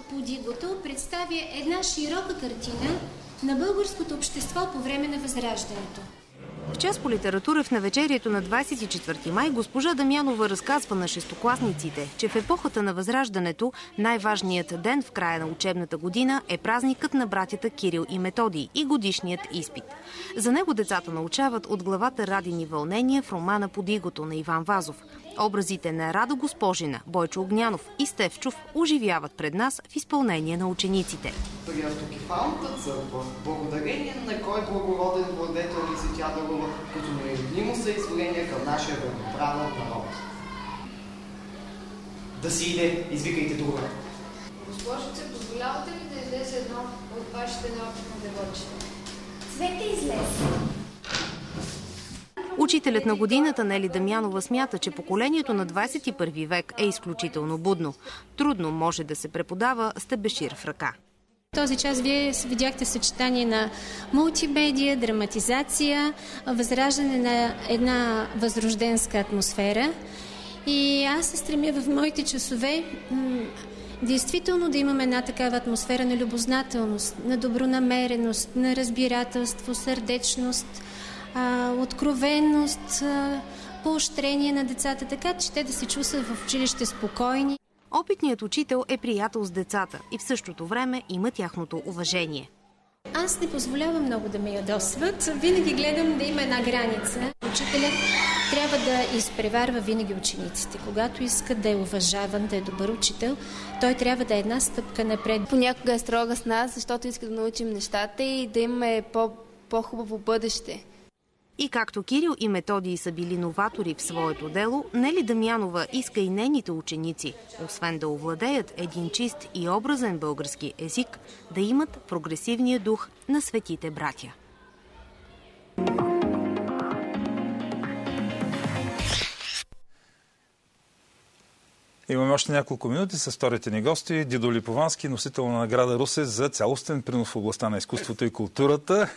Подигото представя една широка картина на българското общество по време на Възраждането. В час по литература в навечерието на 24 май госпожа Дамянова разказва на шестокласниците, че в епохата на Възраждането най-важният ден в края на учебната година е празникът на братята Кирил и Методий и годишният изпит. За него децата научават от главата Радини вълнения в романа Подигото на Иван Вазов. Образите на Рада Госпожина, Бойчо Огнянов и Стефчов оживяват пред нас в изпълнение на учениците. При автокефалната църква, благодарение на кой благороден владетел ли се тя дарува, като неявнимо съизволение към нашия равноправен народ. Да си иде, извикайте друга. Госпожице, позволявате ли да излезе едно от вашите неопитни девойчета? Цвете излезе. Учителят на годината Нели Дамянова смята, че поколението на 21 век е изключително будно. Трудно може да се преподава с тебешир в ръка. В този час вие видяхте съчетание на мултимедия, драматизация, възраждане на една възрожденска атмосфера. И аз се стремя в моите часове действително да имаме една такава атмосфера на любознателност, на добронамереност, на разбирателство, сърдечност, откровенност, поощрение на децата, така че те да се чувстват в училище спокойни. Опитният учител е приятел с децата и в същото време има тяхното уважение. Аз не позволявам много да ме ядосват. Винаги гледам да има една граница. Учителят трябва да изпреварва винаги учениците. Когато иска да е уважаван, да е добър учител, той трябва да е една стъпка напред. Понякога е строга с нас, защото иска да научим нещата и да имаме по-хубаво бъдеще. И както Кирил и Методий са били новатори в своето дело, Нели Дамянова иска и нейните ученици, освен да овладеят един чист и образен български език, да имат прогресивния дух на светите братя. Имаме още няколко минути с вторите ни гости. Дидо Липовански, носител на награда Русе за цялостен принос в областта на изкуството и културата,